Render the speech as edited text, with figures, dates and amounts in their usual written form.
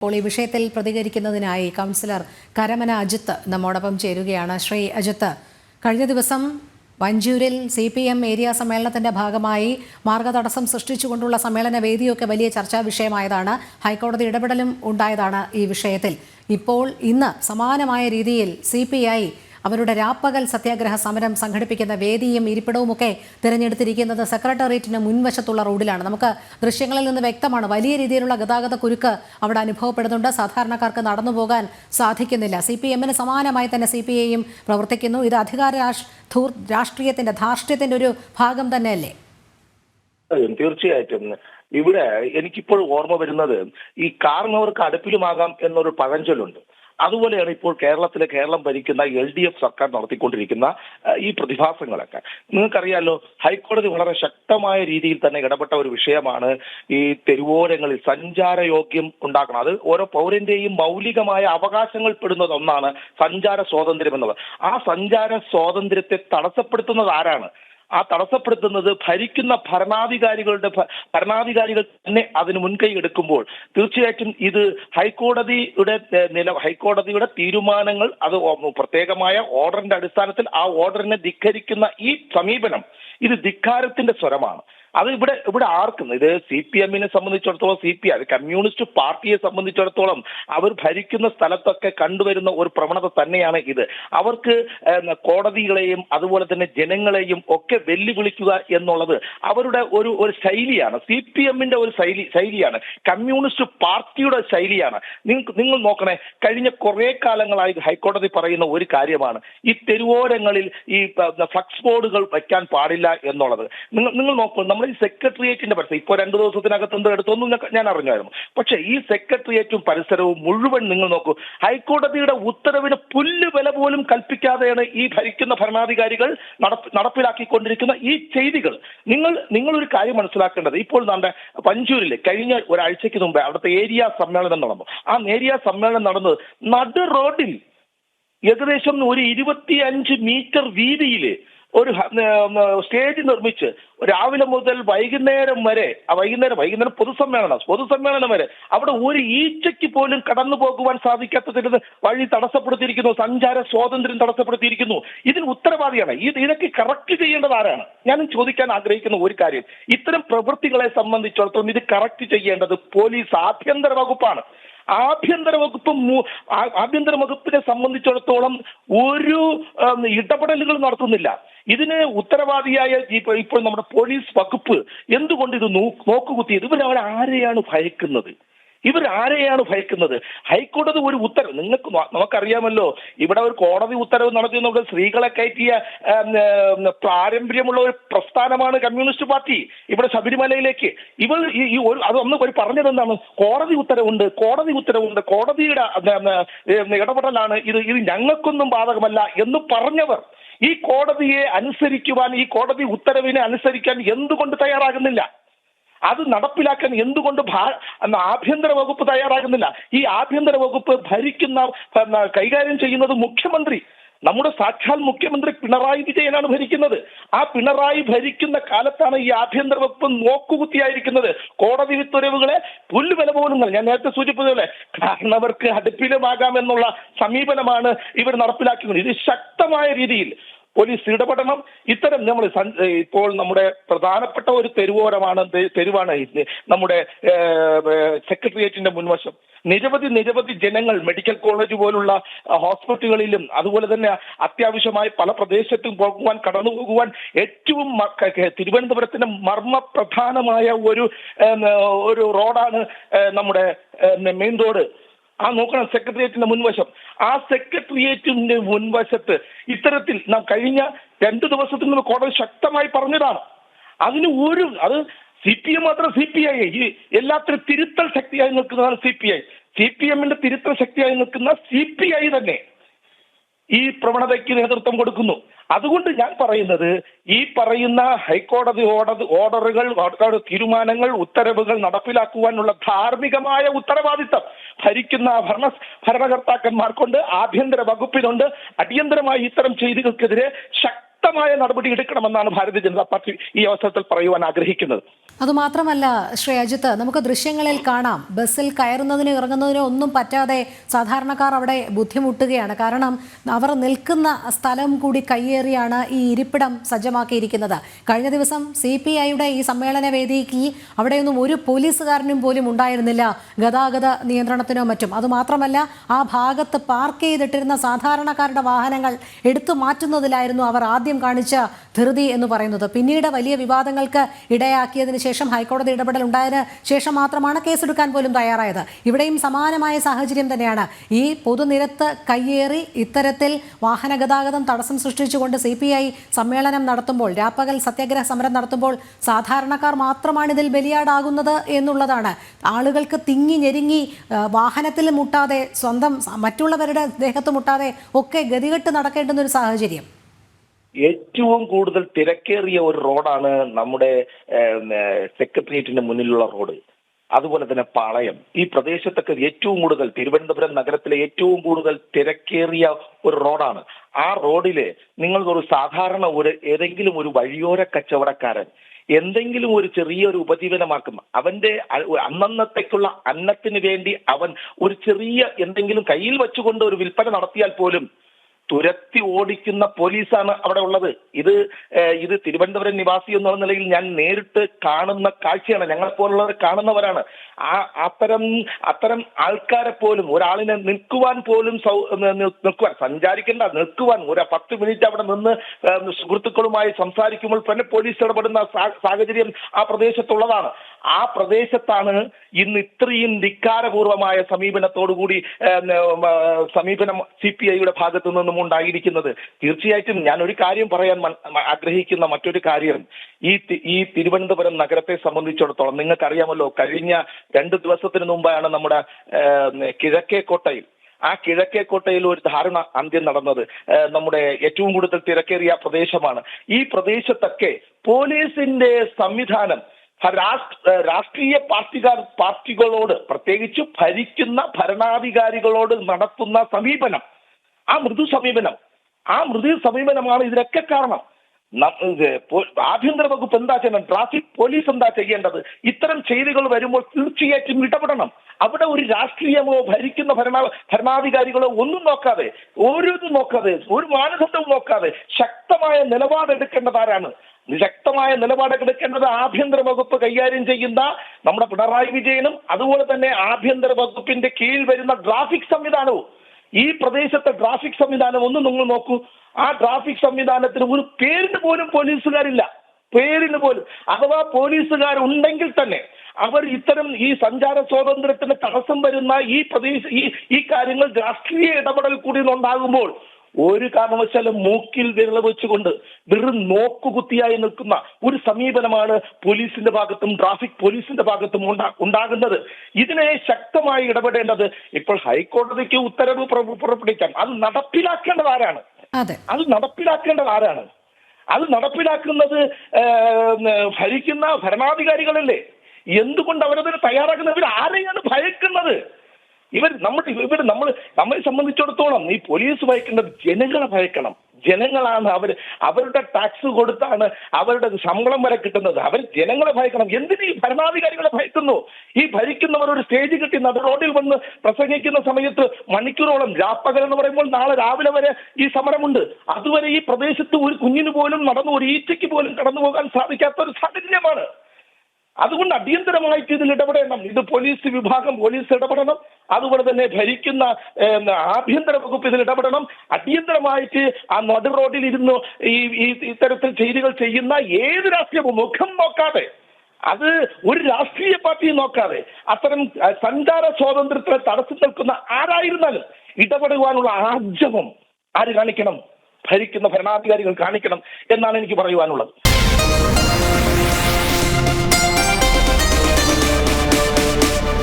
ഇപ്പോൾ ഈ വിഷയത്തിൽ പ്രതികരിക്കുന്നതിനായി കൗൺസിലർ കരമന അജിത്ത് നമ്മോടൊപ്പം ചേരുകയാണ്. ശ്രീ അജിത്ത്, കഴിഞ്ഞ ദിവസം വഞ്ചൂരിൽ CPM ഏരിയ സമ്മേളനത്തിന്റെ ഭാഗമായി മാർഗതടസ്സം സൃഷ്ടിച്ചുകൊണ്ടുള്ള സമ്മേളന വേദിയൊക്കെ വലിയ ചർച്ചാ വിഷയമായതാണ്. ഹൈക്കോടതി ഇടപെടലും ഉണ്ടായതാണ് ഈ വിഷയത്തിൽ. ഇപ്പോൾ ഇന്ന് സമാനമായ രീതിയിൽ CPI അവരുടെ രാപ്പകൽ സത്യാഗ്രഹ സമരം സംഘടിപ്പിക്കുന്ന വേദിയും ഇരിപ്പിടവുമൊക്കെ തിരഞ്ഞെടുത്തിരിക്കുന്നത് സെക്രട്ടേറിയറ്റിന് മുൻവശത്തുള്ള റോഡിലാണ്. നമുക്ക് ദൃശ്യങ്ങളിൽ നിന്ന് വ്യക്തമാണ്, വലിയ രീതിയിലുള്ള ഗതാഗത കുരുക്ക് അവിടെ അനുഭവപ്പെടുന്നുണ്ട്. സാധാരണക്കാർക്ക് നടന്നു പോകാൻ സാധിക്കുന്നില്ല. CPM-ന് സമാനമായി തന്നെ CPI-യും പ്രവർത്തിക്കുന്നു. ഇത് അധികാര രാഷ്ട്രീയത്തിന്റെ ധാർഷ്ട്യത്തിന്റെ ഒരു ഭാഗം തന്നെയല്ലേ? തീർച്ചയായിട്ടും. ഇവിടെ എനിക്കിപ്പോൾ ഓർമ്മ വരുന്നത് ഈ കാർന്നവർക്ക് അടുപ്പിലുമാകാം എന്നൊരു പഴഞ്ചൊല്ലുണ്ട്. അതുപോലെയാണ് ഇപ്പോൾ കേരളം ഭരിക്കുന്ന LDF സർക്കാർ നടത്തിക്കൊണ്ടിരിക്കുന്ന ഈ പ്രതിഭാസങ്ങളൊക്കെ. നിങ്ങൾക്കറിയാലോ, ഹൈക്കോടതി വളരെ ശക്തമായ രീതിയിൽ തന്നെ ഇടപെട്ട ഒരു വിഷയമാണ് ഈ തെരുവോരങ്ങളിൽ സഞ്ചാരയോഗ്യം ഉണ്ടാക്കണം. അത് ഓരോ പൗരന്റെയും മൗലികമായ അവകാശങ്ങൾ പെടുന്നത് ഒന്നാണ് സഞ്ചാര സ്വാതന്ത്ര്യം എന്നുള്ളത്. ആ സഞ്ചാര സ്വാതന്ത്ര്യത്തെ തടസ്സപ്പെടുത്തുന്നത് ആരാണ്? ആ തടസ്സപ്പെടുത്തുന്നത് ഭരിക്കുന്ന ഭരണാധികാരികൾ തന്നെ അതിന് മുൻകൈ എടുക്കുമ്പോൾ തീർച്ചയായിട്ടും ഇത് ഹൈക്കോടതിയുടെ തീരുമാനങ്ങൾ, അത് പ്രത്യേകമായ ഓർഡറിന്റെ അടിസ്ഥാനത്തിൽ ആ ഓർഡറിനെ ധിക്കരിക്കുന്ന ഈ സമീപനം ഇത് ധിക്കാരത്തിന്റെ സ്വരമാണ്. അത് ഇവിടെ ആർക്കും, ഇത് CPM-നെ സംബന്ധിച്ചിടത്തോളം, CPI കമ്മ്യൂണിസ്റ്റ് പാർട്ടിയെ സംബന്ധിച്ചിടത്തോളം അവർ ഭരിക്കുന്ന സ്ഥലത്തൊക്കെ കണ്ടുവരുന്ന ഒരു പ്രവണത തന്നെയാണ് ഇത്. അവർക്ക് കോടതികളെയും അതുപോലെ തന്നെ ജനങ്ങളെയും ഒക്കെ വെല്ലുവിളിക്കുക എന്നുള്ളത് അവരുടെ ഒരു ശൈലിയാണ്. CPM-ന്റെ ഒരു ശൈലിയാണ്, കമ്മ്യൂണിസ്റ്റ് പാർട്ടിയുടെ ശൈലിയാണ്. നിങ്ങൾ നോക്കണേ, കഴിഞ്ഞ കുറെ കാലങ്ങളായി ഹൈക്കോടതി പറയുന്ന ഒരു കാര്യമാണ് ഈ തെരുവോരങ്ങളിൽ ഈ ഫ്ലക്സ് ബോർഡുകൾ വയ്ക്കാൻ പാടില്ല എന്നുള്ളത്. നിങ്ങൾ നോക്കൂ, നമ്മൾ ഈ സെക്രട്ടേറിയറ്റിന്റെ പരിസരം ഇപ്പോൾ 2 ദിവസത്തിനകത്ത് എന്ത് എടുത്തൊന്നും ഞാൻ അറിഞ്ഞായിരുന്നു. പക്ഷെ ഈ സെക്രട്ടേറിയറ്റും പരിസരവും മുഴുവൻ നിങ്ങൾ നോക്കൂ, ഹൈക്കോടതിയുടെ ഉത്തരവിന് പുല്ല് വില പോലും കൽപ്പിക്കാതെയാണ് ഈ ഭരിക്കുന്ന ഭരണാധികാരികൾ നടപ്പിലാക്കിക്കൊണ്ടിരിക്കുന്ന ഈ ചെയ്തികൾ. നിങ്ങൾ ഒരു കാര്യം മനസ്സിലാക്കേണ്ടത്, ഇപ്പോൾ നമ്മുടെ വഞ്ചൂരിൽ കഴിഞ്ഞ ഒരാഴ്ചയ്ക്ക് മുമ്പേ അവിടുത്തെ ഏരിയ സമ്മേളനം നടന്നു. ആ ഏരിയ സമ്മേളനം നടന്നത് നടു റോഡിൽ ഏകദേശം ഒരു 25 മീറ്റർ വീതിയില് ഒരു സ്റ്റേജ് നിർമ്മിച്ച് രാവിലെ മുതൽ വൈകുന്നേരം പൊതുസമ്മേളനം വരെ അവിടെ ഒരു ഈച്ചയ്ക്ക് പോലും കടന്നു പോകുവാൻ സാധിക്കാത്തതിന് വഴി തടസ്സപ്പെടുത്തിയിരിക്കുന്നു. സഞ്ചാര സ്വാതന്ത്ര്യം തടസ്സപ്പെടുത്തിയിരിക്കുന്നു. ഇതിന് ഉത്തരവാദിയാണ്. ഇതൊക്കെ കറക്റ്റ് ചെയ്യേണ്ടത് ആരാണ്? ഞാൻ ചോദിക്കാൻ ആഗ്രഹിക്കുന്ന ഒരു കാര്യം, ഇത്തരം പ്രവൃത്തികളെ സംബന്ധിച്ചിടത്തോളം ഇത് കറക്റ്റ് ചെയ്യേണ്ടത് പോലീസ്, ആഭ്യന്തര വകുപ്പാണ്. ആഭ്യന്തര വകുപ്പിനെ സംബന്ധിച്ചിടത്തോളം ഒരു ഇടപെടലുകൾ നടത്തുന്നില്ല. ഇതിന് ഉത്തരവാദിയായ ഇപ്പോൾ നമ്മുടെ പോലീസ് വകുപ്പ് എന്തുകൊണ്ട് ഇത് നോക്കുകുത്തിയത്? ഇവരാരെയാണ് ഭയക്കുന്നത്? ഹൈക്കോടതി ഒരു ഉത്തരവ്, നമുക്കറിയാമല്ലോ, ഇവിടെ ഒരു കോടതി ഉത്തരവ് നടത്തുന്ന സ്ത്രീകളെ കയറ്റിയ പാരമ്പര്യമുള്ള ഒരു പ്രസ്ഥാനമാണ് കമ്മ്യൂണിസ്റ്റ് പാർട്ടി. ഇവിടെ ശബരിമലയിലേക്ക് അതൊന്ന് പറഞ്ഞതെന്താണ്? കോടതി ഉത്തരവുണ്ട്, കോടതിയുടെ ഇടപെടലാണ് ഇത് ഞങ്ങൾക്കൊന്നും ബാധകമല്ല എന്ന് പറഞ്ഞവർ ഈ കോടതിയെ അനുസരിക്കുവാൻ, ഈ കോടതി ഉത്തരവിനെ അനുസരിക്കാൻ എന്തുകൊണ്ട് തയ്യാറാകുന്നില്ല? അത് നടപ്പിലാക്കാൻ എന്തുകൊണ്ട് ആഭ്യന്തര വകുപ്പ് തയ്യാറാകുന്നില്ല? ഈ ആഭ്യന്തര വകുപ്പ് കൈകാര്യം ചെയ്യുന്നത് മുഖ്യമന്ത്രി, നമ്മുടെ സാക്ഷാൽ മുഖ്യമന്ത്രി പിണറായി വിജയനാണ് ഭരിക്കുന്നത്. ആ പിണറായി ഭരിക്കുന്ന കാലത്താണ് ഈ ആഭ്യന്തര വകുപ്പ് നോക്കുകുത്തിയായിരിക്കുന്നത്. കോടതി ഉത്തരവുകളെ പുല്ലുവില പോലും, ഞാൻ നേരത്തെ സൂചിപ്പിച്ചതുപോലെ, കാരണവർക്ക് അടുപ്പിലുമാകാമെന്നുള്ള സമീപനമാണ് ഇവർ നടപ്പിലാക്കുന്നത്. ഇത് ശക്തമായ രീതിയിൽ പോലീസ് ഇടപെടണം. ഇത്തരം ഇപ്പോൾ നമ്മുടെ പ്രധാനപ്പെട്ട ഒരു തെരുവാണ് നമ്മുടെ സെക്രട്ടേറിയറ്റിന്റെ മുൻവശം. നിരവധി ജനങ്ങൾ മെഡിക്കൽ കോളേജ് പോലുള്ള ഹോസ്പിറ്റലുകളിലും അതുപോലെ തന്നെ അത്യാവശ്യമായി പല പ്രദേശത്തും കടന്നു പോകുവാൻ ഏറ്റവും തിരുവനന്തപുരത്തിന്റെ മർമ്മപ്രധാനമായ ഒരു റോഡാണ് നമ്മുടെ മെയിൻ റോഡ്. നോക്കണം, സെക്രട്ടേറിയറ്റിന്റെ മുൻവശം. ആ സെക്രട്ടേറിയറ്റിന്റെ മുൻവശത്ത് ഇത്തരത്തിൽ നാം കഴിഞ്ഞ 2 ദിവസത്തിന് മുമ്പ് കോടതി ശക്തമായി പറഞ്ഞതാണ്. അത് CPM മാത്രം, CPI എല്ലാത്തിനും തിരുത്തൽ ശക്തിയായി നിൽക്കുന്നതാണ് CPM-ന്റെ തിരുത്തൽ ശക്തിയായി നിൽക്കുന്ന CPI തന്നെ ഈ പ്രവണതയ്ക്ക് നേതൃത്വം കൊടുക്കുന്നു. അതുകൊണ്ട് ഞാൻ പറയുന്നത്, ഈ പറയുന്ന ഹൈക്കോടതി ഓർഡറുകൾ, തീരുമാനങ്ങൾ, ഉത്തരവുകൾ നടപ്പിലാക്കുവാനുള്ള ധാർമ്മികമായ ഉത്തരവാദിത്തം ഭരിക്കുന്ന ഭരണകർത്താക്കന്മാർക്കുണ്ട്, ആഭ്യന്തര വകുപ്പിനുണ്ട്. അടിയന്തരമായി ഇത്തരം ചെയ്തികൾക്കെതിരെ ശക്തമായ നടപടി എടുക്കണമെന്നാണ് ഭാരതീയ ജനതാ പാർട്ടി ഈ അവസരത്തിൽ പറയുവാൻ ആഗ്രഹിക്കുന്നത്. അതുമാത്രമല്ല ശ്രീ അജിത്ത്, നമുക്ക് ദൃശ്യങ്ങളിൽ കാണാം ബസ്സിൽ കയറുന്നതിനോ ഇറങ്ങുന്നതിനോ ഒന്നും പറ്റാതെ സാധാരണക്കാർ അവിടെ ബുദ്ധിമുട്ടുകയാണ്. കാരണം അവർ നിൽക്കുന്ന സ്ഥലം കൂടി കയ്യേറിയാണ് ഈ ഇരിപ്പിടം സജ്ജമാക്കിയിരിക്കുന്നത്. കഴിഞ്ഞ ദിവസം CPIയുടെ ഈ സമ്മേളന വേദിക്ക് അവിടെയൊന്നും ഒരു പോലീസുകാരനും പോലും ഉണ്ടായിരുന്നില്ല ഗതാഗത നിയന്ത്രണത്തിനോ മറ്റും. അതുമാത്രമല്ല ആ ഭാഗത്ത് പാർക്ക് ചെയ്തിട്ടിരുന്ന സാധാരണക്കാരുടെ വാഹനങ്ങൾ എടുത്തു മാറ്റുന്നതിലായിരുന്നു അവർ ആദ്യം കാണിച്ച ധൃതി എന്ന് പറയുന്നത്. പിന്നീട് വലിയ വിവാദങ്ങൾക്ക് ഇടയാക്കിയതിന് ശേഷം ഹൈക്കോടതി ഇടപെടൽ ഉണ്ടായതിന് ശേഷം മാത്രമാണ് കേസെടുക്കാൻ പോലും തയ്യാറായത്. ഇവിടെയും സമാനമായ സാഹചര്യം തന്നെയാണ്. ഈ പൊതുനിരത്ത് കയ്യേറി ഇത്തരത്തിൽ വാഹന ഗതാഗതം തടസ്സം സൃഷ്ടിച്ചുകൊണ്ട് CPI സമ്മേളനം നടത്തുമ്പോൾ, രാപ്പകൽ സത്യാഗ്രഹ സമരം നടത്തുമ്പോൾ സാധാരണക്കാർ മാത്രമാണ് ഇതിൽ ബലിയാടാകുന്നത് എന്നുള്ളതാണ്. ആളുകൾക്ക് തിങ്ങി ഞെരുങ്ങി വാഹനത്തിൽ മുട്ടാതെ, സ്വന്തം മറ്റുള്ളവരുടെ ദേഹത്ത് മുട്ടാതെ ഒക്കെ ഗതികെട്ട് നടക്കേണ്ടുന്ന ഒരു സാഹചര്യം. ഏറ്റവും കൂടുതൽ തിരക്കേറിയ ഒരു റോഡാണ് നമ്മുടെ സെക്രട്ടേറിയറ്റിന്റെ മുന്നിലുള്ള റോഡ്. അതുപോലെ തന്നെ പാളയം. ഈ പ്രദേശത്തൊക്കെ ഏറ്റവും കൂടുതൽ, തിരുവനന്തപുരം നഗരത്തിലെ ഏറ്റവും കൂടുതൽ തിരക്കേറിയ ഒരു റോഡാണ്. ആ റോഡില് നിങ്ങൾ ഒരു സാധാരണ ഏതെങ്കിലും ഒരു വഴിയോര കച്ചവടക്കാരൻ എന്തെങ്കിലും ഒരു ചെറിയൊരു ഉപജീവനമാക്കും, അവന്റെ അന്നന്നത്തേക്കുള്ള അന്നത്തിന് വേണ്ടി അവൻ ഒരു ചെറിയ എന്തെങ്കിലും കയ്യിൽ വെച്ചുകൊണ്ട് ഒരു വിൽപ്പന നടത്തിയാൽ പോലും തുരത്തി ഓടിക്കുന്ന പോലീസാണ് അവിടെ ഉള്ളത്. ഇത് തിരുവനന്തപുരം നിവാസി എന്നുള്ള നിലയിൽ ഞാൻ നേരിട്ട് കാണുന്ന കാഴ്ചയാണ്. ഞങ്ങളെപ്പോലുള്ളവർ കാണുന്നവരാണ്. അത്തരം ആൾക്കാരെ പോലും, ഒരാളിനെ നിൽക്കുവാൻ പോലും സഞ്ചാരിക്കേണ്ട, നിൽക്കുവാൻ ഒരു 10 മിനിറ്റ് അവിടെ നിന്ന് സുഹൃത്തുക്കളുമായി സംസാരിക്കുമ്പോൾ തന്നെ പോലീസ് ഇടപെടുന്ന സാഹചര്യം ആ പ്രദേശത്തുള്ളതാണ്. ആ പ്രദേശത്താണ് ഇന്ന് ഇത്രയും ധിക്കാരപൂർവമായ സമീപനത്തോടുകൂടി സമീപനം CPIയുടെ ഭാഗത്തു നിന്നും ഉണ്ടായിരിക്കുന്നത്. തീർച്ചയായിട്ടും ഞാൻ ഒരു കാര്യം പറയാൻ ആഗ്രഹിക്കുന്ന മറ്റൊരു കാര്യം, ഈ തിരുവനന്തപുരം നഗരത്തെ സംബന്ധിച്ചിടത്തോളം നിങ്ങൾക്കറിയാമല്ലോ, കഴിഞ്ഞ 2 ദിവസത്തിന് മുമ്പാണ് നമ്മുടെ കിഴക്കേക്കോട്ടയിൽ ഒരു ദാരുണ അന്ത്യം നടന്നത്. നമ്മുടെ ഏറ്റവും കൂടുതൽ തിരക്കേറിയ പ്രദേശമാണ്. ഈ പ്രദേശത്തൊക്കെ പോലീസിന്റെ സംവിധാനം രാഷ്ട്രീയ പാർട്ടികളോട്, പ്രത്യേകിച്ച് ഭരിക്കുന്ന ഭരണാധികാരികളോട് നടത്തുന്ന സമീപനം, ആ മൃദു സമീപനമാണ് ഇതിനൊക്കെ കാരണം. ആഭ്യന്തര വകുപ്പ് എന്താ ചെയ്യണം? ട്രാഫിക് പോലീസ് എന്താ ചെയ്യേണ്ടത്? ഇത്തരം ചെയ്തികൾ വരുമ്പോൾ തീർച്ചയായിട്ടും ഇടപെടണം. അവിടെ ഒരു രാഷ്ട്രീയമോ ഭരിക്കുന്ന ഭരണാധികാരികളോ ഒന്നും നോക്കാതെ, ഒരു മാനദണ്ഡവും നോക്കാതെ ശക്തമായ നിലപാടെടുക്കേണ്ടത് ആരാണ്? ശക്തമായ നിലപാടെടുക്കേണ്ടത് ആഭ്യന്തര വകുപ്പ് കൈകാര്യം ചെയ്യുന്ന നമ്മുടെ പിണറായി വിജയനും അതുപോലെ തന്നെ ആഭ്യന്തര വകുപ്പിന്റെ കീഴിൽ വരുന്ന ട്രാഫിക് സംവിധാനവും. ഈ പ്രദേശത്തെ ട്രാഫിക് സംവിധാനം ഒന്ന് നിങ്ങൾ നോക്കൂ. ആ ട്രാഫിക് സംവിധാനത്തിന് ഒരു പേരിന് പോലും പോലീസുകാരില്ല. പേരിന് പോലും. അഥവാ പോലീസുകാരുണ്ടെങ്കിൽ തന്നെ അവർ ഇത്തരം ഈ സഞ്ചാര സ്വാതന്ത്ര്യത്തിന് തടസ്സം വരുന്ന ഈ കാര്യങ്ങൾ രാഷ്ട്രീയ ഇടപെടൽ കൂടി ഉണ്ടാകുമ്പോൾ ഒരു കാരണവശാലും മൂക്കിൽ വിരൽ വെച്ചുകൊണ്ട് വെറും നോക്കുകുത്തിയായി നിൽക്കുന്ന ഒരു സമീപനമാണ് പോലീസിന്റെ ഭാഗത്തും ട്രാഫിക് പോലീസിന്റെ ഭാഗത്തും ഉണ്ടാകുന്നത്. ഇതിനെ ശക്തമായി ഇടപെടേണ്ടത് ഇപ്പോൾ ഹൈക്കോടതിക്ക് ഉത്തരവ് പുറപ്പെടുവിക്കാൻ അത് നടപ്പിലാക്കേണ്ടത് ആരാണ്? അത് നടപ്പിലാക്കുന്നത് ഭരിക്കുന്ന ഭരണാധികാരികളല്ലേ? എന്തുകൊണ്ട് അവരതിന് തയ്യാറാക്കുന്നത്? ഇവർ ആരെയാണ് ഭയക്കുന്നത്? നമ്മെ സംബന്ധിച്ചിടത്തോളം ഈ പോലീസ് ഭയക്കേണ്ടത് ജനങ്ങളെ ഭയക്കണം. ജനങ്ങളാണ് അവരുടെ ടാക്സ് കൊടുത്താണ് അവരുടെ ശമ്പളം വരെ കിട്ടുന്നത്. അവർ ജനങ്ങളെ ഭയക്കണം. എന്തിന് ഈ ഭരണാധികാരികളെ ഭയക്കുന്നു? ഈ ഭരിക്കുന്നവർ ഒരു സ്റ്റേജ് കിട്ടി നട റോഡിൽ വന്ന് പ്രസംഗിക്കുന്ന സമയത്ത് മണിക്കൂറോളം, രാപ്പകൽ എന്ന് പറയുമ്പോൾ നാളെ രാവിലെ വരെ ഈ സമരമുണ്ട്. അതുവരെ ഈ പ്രദേശത്ത് ഒരു കുഞ്ഞിന് പോലും ഒരു ഈച്ചയ്ക്ക് പോലും കടന്നു പോകാൻ സാധിക്കാത്ത ഒരു സാഹചര്യമാണ്. അതുകൊണ്ട് അടിയന്തരമായിട്ട് ഇതിൽ ഇടപെടണം. ഇത് പോലീസ് വിഭാഗം ഇടപെടണം. അതുപോലെ തന്നെ ഭരിക്കുന്ന ആഭ്യന്തര വകുപ്പ് ഇതിൽ ഇടപെടണം. അടിയന്തരമായിട്ട് ആ നടു റോഡിൽ ഇരുന്ന് ഈ ഇത്തരത്തിൽ ചെയ്തികൾ ചെയ്യുന്ന ഏത് രാഷ്ട്രീയവും മുഖം നോക്കാതെ, അത് ഒരു രാഷ്ട്രീയ പാർട്ടിയും നോക്കാതെ, അത്തരം സഞ്ചാര സ്വാതന്ത്ര്യത്തിന് തടസ്സം നിൽക്കുന്ന ആരായിരുന്നാലും ഇടപെടുവാനുള്ള ആർജവം ആര് കാണിക്കണം? ഭരിക്കുന്ന ഭരണാധികാരികൾ കാണിക്കണം എന്നാണ് എനിക്ക് പറയുവാനുള്ളത്.